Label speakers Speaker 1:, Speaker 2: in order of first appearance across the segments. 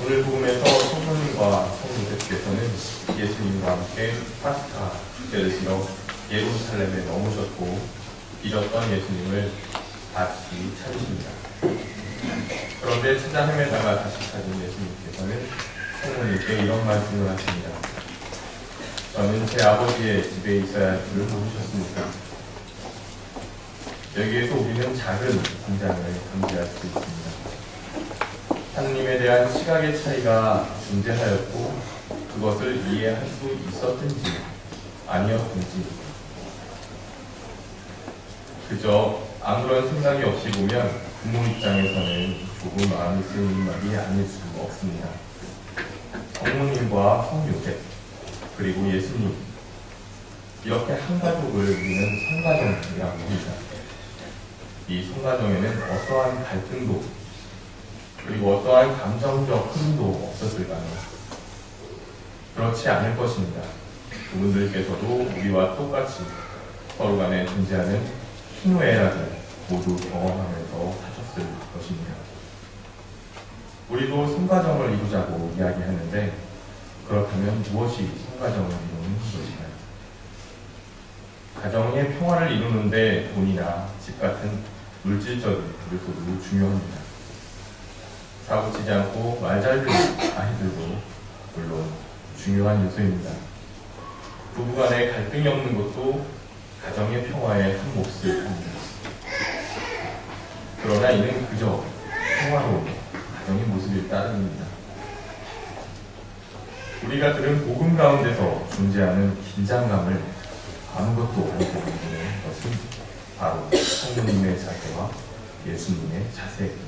Speaker 1: 오늘 복음에서 성모님과 성모님께서는 예수님과 함께 파스카 축제를 지러 예루살렘에 머무셨고 잊었던 예수님을 다시 찾으십니다. 그런데 찾아 헤매다가 다시 찾은 예수님께서는 성모님께 이런 말씀을 하십니다. 저는 제 아버지의 집에 있어야 할 줄을 모르셨습니까? 여기에서 우리는 작은 긴장을 감지할 수 있습니다. 하느님에 대한 시각의 차이가 존재하였고 그것을 이해할 수 있었든지 아니었든지 그저 아무런 생각이 없이 보면 부모 입장에서는 조금 마음이 쓰이는 말이 아닐 수 없습니다. 성모님과 성요셉 그리고 예수님 이렇게 한 가족을 우리는 성가정이라고 합니다. 이 성가정에는 어떠한 갈등도 그리고 어떠한 감정적 흐름도 없었을까요? 그렇지 않을 것입니다. 그분들께서도 우리와 똑같이 서로 간에 존재하는 희노애락을 모두 경험하면서 하셨을 것입니다. 우리도 성가정을 이루자고 이야기하는데 그렇다면 무엇이 성가정을 이루는 것일까요? 가정의 평화를 이루는데 돈이나 집 같은 물질적인 요소도 중요합니다. 사고치지 않고 말 잘 듣는 아이들도 물론 중요한 요소입니다. 부부간의 갈등이 없는 것도 가정의 평화의 한 몫을 합니다. 그러나 이는 그저 평화로운 가정의 모습일 따름입니다. 우리가 들은 복음 가운데서 존재하는 긴장감을 아무것도 아니고 보는 것은 바로 성모님의 자세와 예수님의 자세입니다.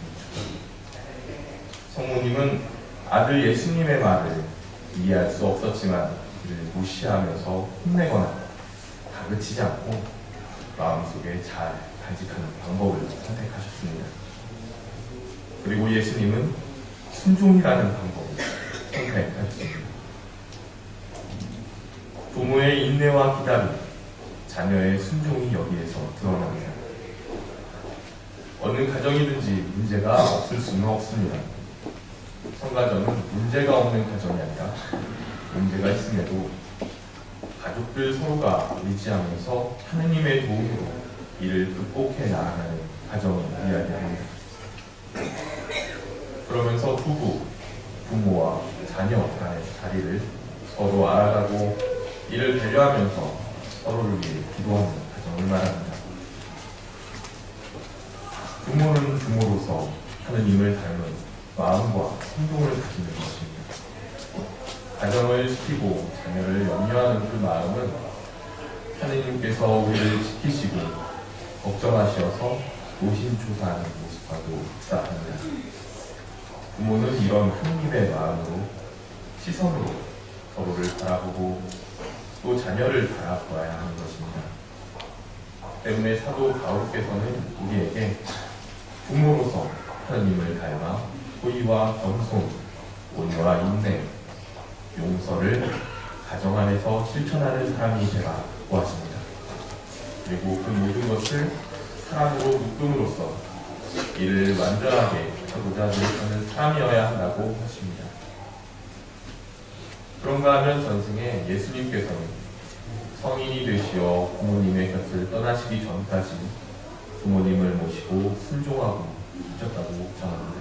Speaker 1: 성모님은 아들 예수님의 말을 이해할 수 없었지만 그를 무시하면서 혼내거나 다그치지 않고 마음속에 잘 간직하는 방법을 선택하셨습니다. 그리고 예수님은 순종이라는 방법을 선택하셨습니다. 부모의 인내와 기다림, 자녀의 순종이 여기에서 드러납니다. 어느 가정이든지 문제가 없을 수는 없습니다. 성가정은 문제가 없는 가정이 아니라 문제가 있음에도 가족들 서로가 의지하면서 하느님의 도움으로 이를 극복해 나아가는 가정을 이야기합니다. 그러면서 부모와 자녀 간의 자리를 서로 알아가고 이를 배려하면서 서로를 위해 기도하는 가정을 말합니다. 부모는 부모로서 하느님을 닮은 마음과 행동을 가지는 것입니다. 가정을 지키고 자녀를 염려하는 그 마음은 하느님께서 우리를 지키시고 걱정하셔서 노심초사하는 모습과도 흡사합니다. 부모는 이런 하느님의 마음으로 시선으로 서로를 바라보고 또 자녀를 바라보아야 하는 것입니다. 때문에 사도 바울께서는 우리에게 부모로서 하느님을 닮아 호의와 겸손, 온유와 인내, 용서를 가정 안에서 실천하는 사람이 되라 구하십니다. 그리고 그 모든 것을 사랑으로 묶음으로써 이를 완전하게 하고자 노력하는 사람이어야 한다고 하십니다. 그런가 하면 전승에 예수님께서는 성인이 되시어 부모님의 곁을 떠나시기 전까지 부모님을 모시고 순종하고 있었다고 전합니다.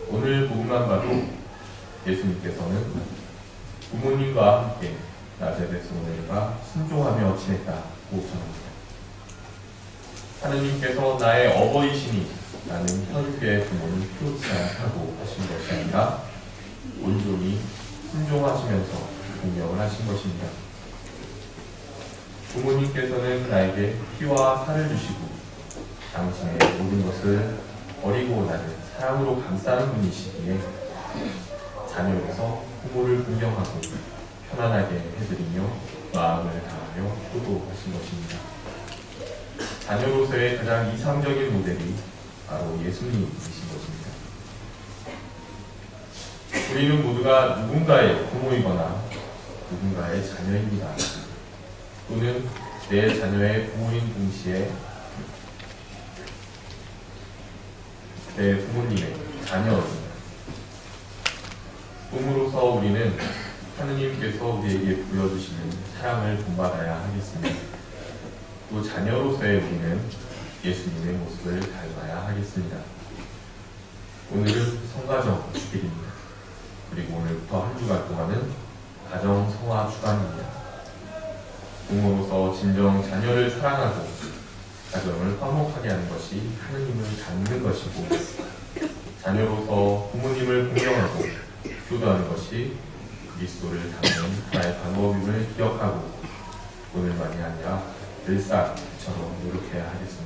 Speaker 1: 오늘 복음만 봐도 예수님께서는 부모님과 함께 나자렛 소년과 순종하며 지냈다고 전합니다. 하느님께서 나의 어버이시니 나는 혈육의 부모를 피우지 않다고 하신 것이 아니라 온전히 순종하시면서 공경을 하신 것입니다. 부모님께서는 나에게 피와 살을 주시고 당신의 모든 것을 버리고 나를 사랑으로 감싸는 분이시기에 자녀로서 부모를 공경하고 편안하게 해드리며 마음을 다하며 효도하신 것입니다. 자녀로서의 가장 이상적인 모델이 바로 예수님이신 것입니다. 우리는 모두가 누군가의 부모이거나 누군가의 자녀입니다. 또는 내 자녀의 부모인 동시에 내 부모님의 자녀입니다. 부모로서 우리는 하느님께서 우리에게 보여주시는 사랑을 본받아야 하겠습니다. 또 자녀로서의 우리는 예수님의 모습을 닮아야 하겠습니다. 오늘은 성가정 주일입니다. 그리고 오늘부터 한 주간 동안은 가정 성화 주간입니다. 부모로서 진정 자녀를 사랑하고 가정을 화목하게 하는 것이 하느님을 닮는 것이고, 자녀로서 부모님을 공경하고 효도하는 것이 그리스도를 닮는 하나의 방법임을 기억하고 오늘만이 아니라 늘상 이처럼 노력해야 하겠습니다.